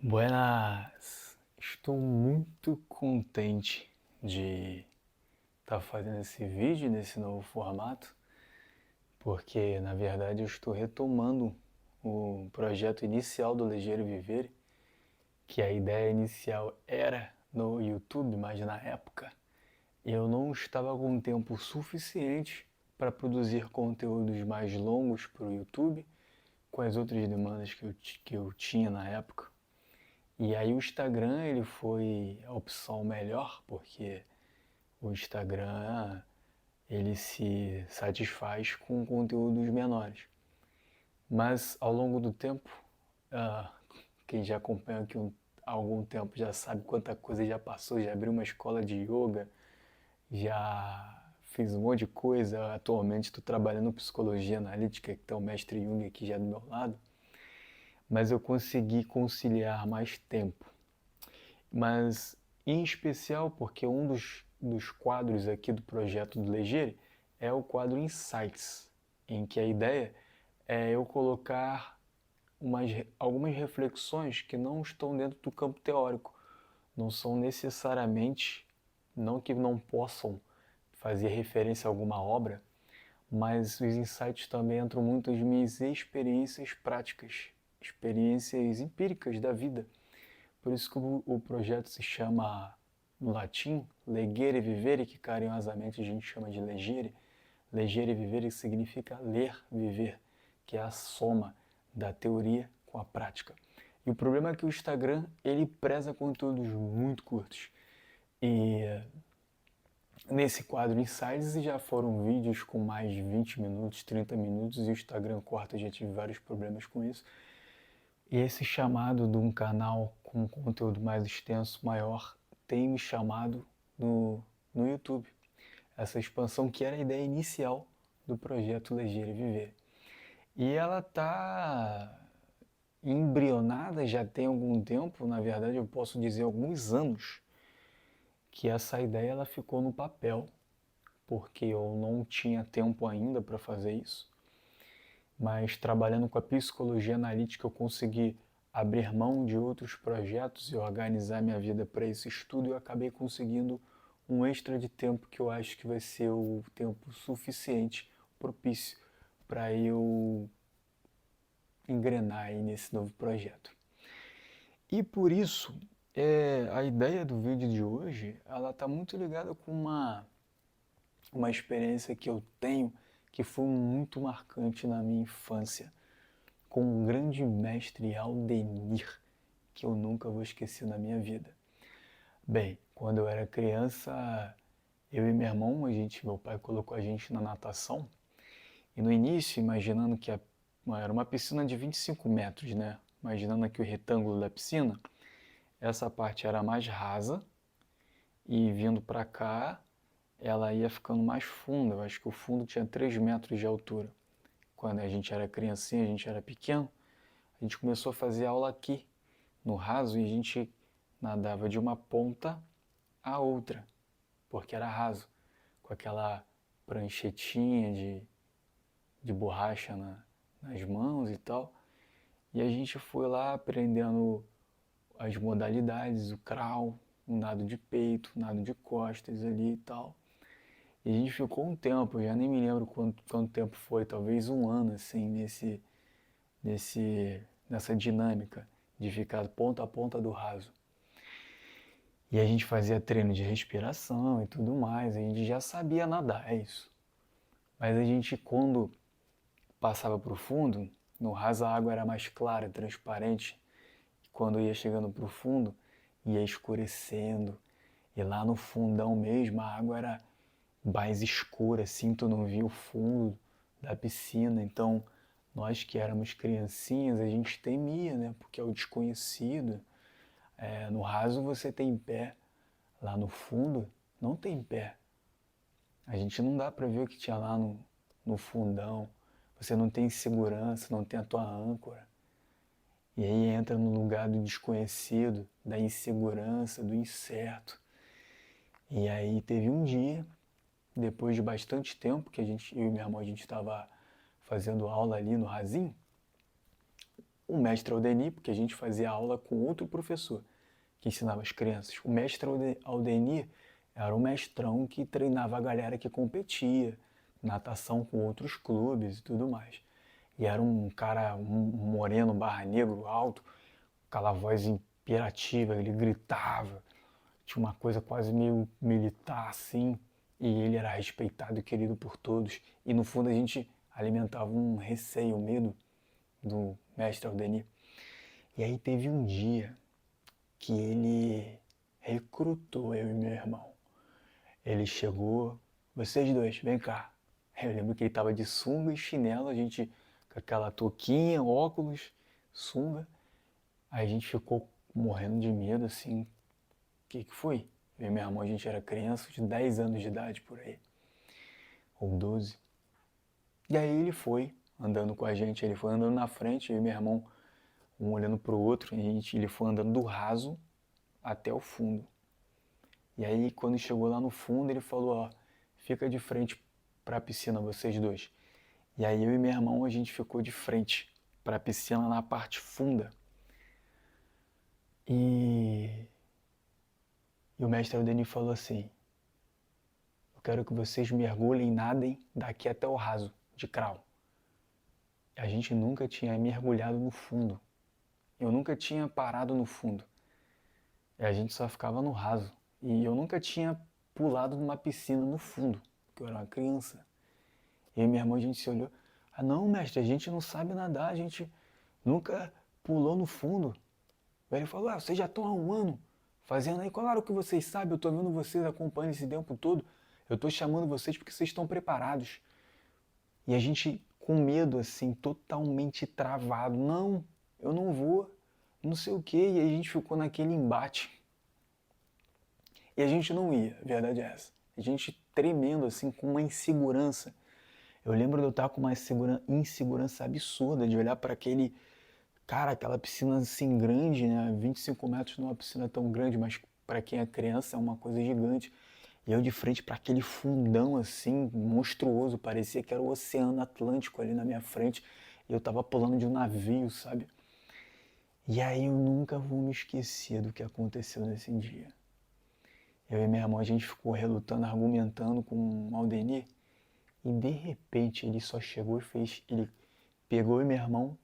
Buenas! Estou muito contente de estar fazendo esse vídeo nesse novo formato, porque na verdade eu estou retomando o projeto inicial do Leger e Viver, que a ideia inicial era no YouTube, mas na época eu não estava com tempo suficiente para produzir conteúdos mais longos para o YouTube, com as outras demandas que eu tinha na época. E aí o Instagram ele foi a opção melhor, porque o Instagram ele se satisfaz com conteúdos menores. Mas ao longo do tempo, ah, quem já acompanha aqui há algum tempo já sabe quanta coisa já passou, já abriu uma escola de yoga, já fiz um monte de coisa. Atualmente estou trabalhando psicologia analítica, que está o mestre Jung aqui já do meu lado, mas eu consegui conciliar mais tempo. Mas em especial porque um dos quadros aqui do projeto do Legere é o quadro Insights, em que a ideia é eu colocar algumas reflexões que não estão dentro do campo teórico, não são necessariamente, não que não possam fazer referência a alguma obra, mas os insights também entram muito as minhas experiências práticas, experiências empíricas da vida. Por isso que o projeto se chama, no latim, Legere Vivere, que carinhosamente a gente chama de Legere. Legere Vivere significa ler, viver, que é a soma da teoria com a prática. E o problema é que o Instagram, ele preza conteúdos muito curtos. E nesse quadro Insights já foram vídeos com mais de 20 minutos, 30 minutos, e o Instagram corta, já tive vários problemas com isso. E esse chamado de um canal com conteúdo mais extenso, maior, tem me chamado no YouTube. Essa expansão que era a ideia inicial do projeto Leger e Viver. E ela está embrionada já tem algum tempo, na verdade eu posso dizer alguns anos, que essa ideia ela ficou no papel, porque eu não tinha tempo ainda para fazer isso. Mas trabalhando com a psicologia analítica eu consegui abrir mão de outros projetos e organizar minha vida para esse estudo, e eu acabei conseguindo um extra de tempo que eu acho que vai ser o tempo suficiente, propício para eu engrenar aí nesse novo projeto. E por isso, a ideia do vídeo de hoje, ela está muito ligada com uma experiência que eu tenho que foi muito marcante na minha infância, com um grande mestre, Aldenir, que eu nunca vou esquecer na minha vida. Bem, quando eu era criança, eu e meu irmão, meu pai colocou a gente na natação, e no início, imaginando que era uma piscina de 25 metros, né? Imaginando aqui o retângulo da piscina, essa parte era mais rasa, e vindo para cá, ela ia ficando mais funda. Eu acho que o fundo tinha 3 metros de altura. Quando a gente era criancinha, a gente era pequeno, a gente começou a fazer aula aqui, no raso, e a gente nadava de uma ponta à outra, porque era raso, com aquela pranchetinha de borracha nas mãos e tal. E a gente foi lá aprendendo as modalidades, o crawl, o nado de peito, o nado de costas ali e tal. E a gente ficou um tempo, eu já nem me lembro quanto tempo foi, talvez um ano assim, nessa dinâmica de ficar ponta a ponta do raso. E a gente fazia treino de respiração e tudo mais, a gente já sabia nadar, é isso. Mas a gente, quando passava para o fundo, no raso a água era mais clara, transparente, e quando ia chegando para o fundo, ia escurecendo, e lá no fundão mesmo a água era mais escura, assim, tu não via o fundo da piscina. Então nós que éramos criancinhas, a gente temia, né, porque é o desconhecido. No raso você tem pé, lá no fundo não tem pé. A gente não dá para ver o que tinha lá no fundão. Você não tem segurança, não tem a tua âncora. E aí entra no lugar do desconhecido, da insegurança, do incerto. E aí teve um dia, depois de bastante tempo, que eu e meu irmão, a gente estava fazendo aula ali no rasinho, o mestre Aldenir, porque a gente fazia aula com outro professor que ensinava as crianças. O mestre Aldenir era um mestrão que treinava a galera que competia, natação com outros clubes e tudo mais. E era um cara, um moreno barra negro, alto, aquela voz imperativa, ele gritava, tinha uma coisa quase meio militar assim, e ele era respeitado e querido por todos. E no fundo a gente alimentava um receio, um medo do mestre Aldenir. E aí teve um dia que ele recrutou eu e meu irmão. Ele chegou, vocês dois, vem cá. Eu lembro que ele tava de sunga e chinelo, a gente com aquela touquinha, óculos, sunga. Aí a gente ficou morrendo de medo, assim. O que foi? Eu e meu irmão, a gente era criança, de 10 anos de idade por aí, ou 12. E aí ele foi andando com a gente, ele foi andando na frente, eu e meu irmão, um olhando pro outro, e ele foi andando do raso até o fundo. E aí, quando chegou lá no fundo, ele falou, ó, fica de frente para a piscina, vocês dois. E aí eu e meu irmão, a gente ficou de frente para a piscina na parte funda. E o mestre Aldenir falou assim, eu quero que vocês mergulhem e nadem daqui até o raso, de crawl. A gente nunca tinha mergulhado no fundo. Eu nunca tinha parado no fundo. E a gente só ficava no raso. E eu nunca tinha pulado numa piscina no fundo, porque eu era uma criança. E minha irmã, a gente se olhou. Ah, não, mestre, a gente não sabe nadar, a gente nunca pulou no fundo. Aí ele falou, vocês já estão há um ano fazendo aí, claro que vocês sabem, eu estou vendo vocês acompanhando esse tempo todo, eu estou chamando vocês porque vocês estão preparados. E a gente com medo, assim, totalmente travado. Não, eu não vou, não sei o quê. E aí a gente ficou naquele embate. E a gente não ia, a verdade é essa. A gente tremendo, assim, com uma insegurança. Eu lembro de eu estar com uma insegurança absurda de olhar para aquele, cara, aquela piscina assim grande, né? 25 metros numa piscina tão grande, mas para quem é criança é uma coisa gigante. E eu de frente para aquele fundão assim, monstruoso, parecia que era o Oceano Atlântico ali na minha frente. E eu tava pulando de um navio, sabe? E aí eu nunca vou me esquecer do que aconteceu nesse dia. Eu e minha irmã, a gente ficou relutando, argumentando com o Aldenir. E de repente ele só chegou e fez, ele pegou eu e meu irmão,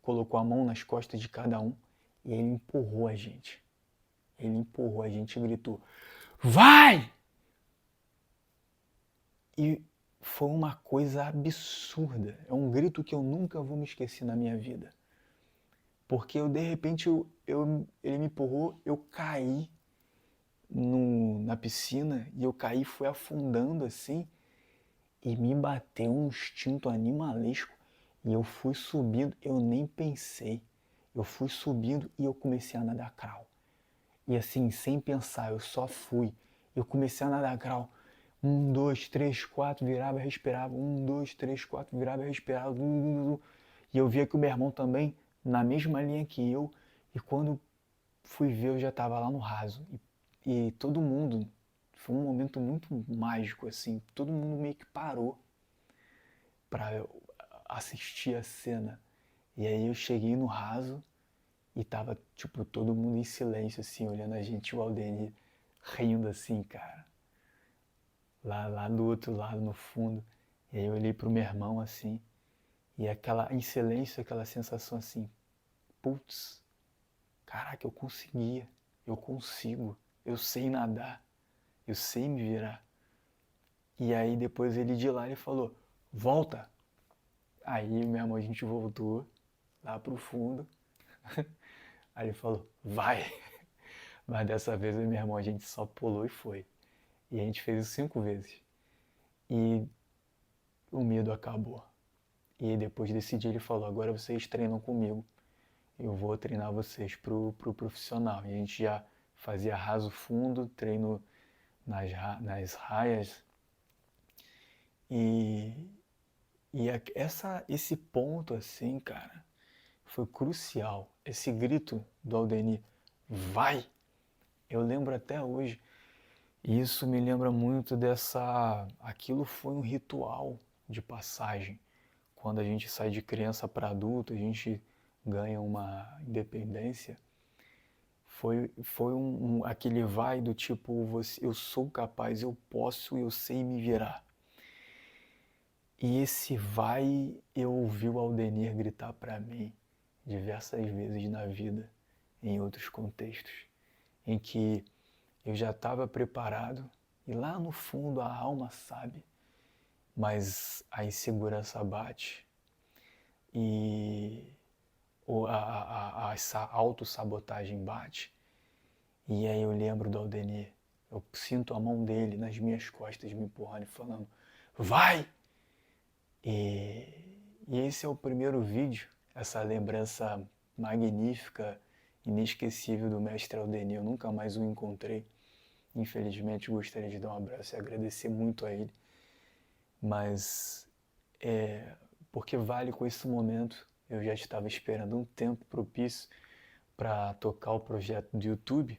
colocou a mão nas costas de cada um e ele empurrou a gente. Ele empurrou a gente e gritou, vai! E foi uma coisa absurda. É um grito que eu nunca vou me esquecer na minha vida. Porque eu, de repente, ele me empurrou, eu caí na piscina e eu caí, fui afundando assim e me bateu um instinto animalesco e eu fui subindo, eu nem pensei. Eu fui subindo e eu comecei a nadar crawl. E assim, sem pensar, eu só fui. Eu comecei a nadar crawl. 1, 2, 3, 4, virava e respirava. 1, 2, 3, 4, virava e respirava. E eu via que o meu irmão também, na mesma linha que eu. E quando fui ver, eu já estava lá no raso. E todo mundo, foi um momento muito mágico, assim. Todo mundo meio que parou para assistir a cena. E aí eu cheguei no raso e tava, tipo, todo mundo em silêncio, assim, olhando a gente, o Aldenir rindo assim, cara. Lá do outro lado, no fundo. E aí eu olhei pro meu irmão, assim, e aquela, em silêncio, aquela sensação assim, putz, caraca, eu conseguia, eu consigo, eu sei nadar, eu sei me virar. E aí depois ele de lá, ele falou, volta. Aí, meu irmão, a gente voltou lá pro fundo. Aí ele falou, vai. Mas dessa vez eu e meu irmão, a gente só pulou e foi. E a gente fez isso 5 vezes. E o medo acabou. E depois desse dia ele falou, agora vocês treinam comigo. Eu vou treinar vocês pro profissional. E a gente já fazia raso fundo, treino nas raias. E esse ponto assim, cara, foi crucial. Esse grito do Aldenir, vai! Eu lembro até hoje. E isso me lembra muito dessa... Aquilo foi um ritual de passagem. quando a gente sai de criança para adulto, a gente ganha uma independência, foi aquele vai do tipo, eu sou capaz, eu posso, eu sei me virar. E esse vai, eu ouvi o Aldenir gritar para mim diversas vezes na vida, em outros contextos, em que eu já estava preparado e lá no fundo a alma sabe, mas a insegurança bate e essa autossabotagem bate. E aí eu lembro do Aldenir, eu sinto a mão dele nas minhas costas me empurrando e falando, vai! E esse é o primeiro vídeo, essa lembrança magnífica, inesquecível do mestre Aldenir. Eu nunca mais o encontrei. Infelizmente, gostaria de dar um abraço e agradecer muito a ele. Mas, porque vale com esse momento, eu já estava esperando um tempo propício para tocar o projeto do YouTube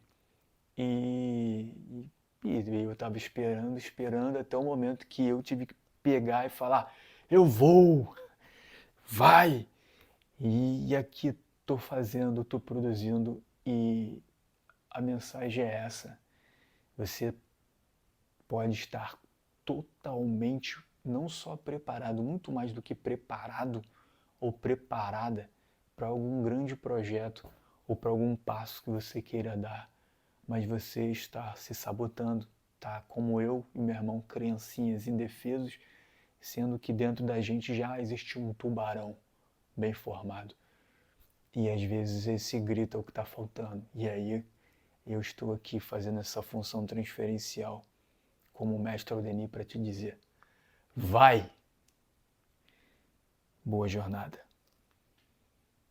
e eu estava esperando até o momento que eu tive que pegar e falar, eu vou, vai! E aqui estou fazendo, estou produzindo e a mensagem é essa. Você pode estar totalmente, não só preparado, muito mais do que preparado ou preparada para algum grande projeto ou para algum passo que você queira dar, mas você está se sabotando, tá? Como eu e meu irmão, criancinhas indefesos, sendo que dentro da gente já existe um tubarão bem formado. E às vezes esse grito é o que está faltando. E aí eu estou aqui fazendo essa função transferencial como mestre Aldenir para te dizer, vai! Boa jornada.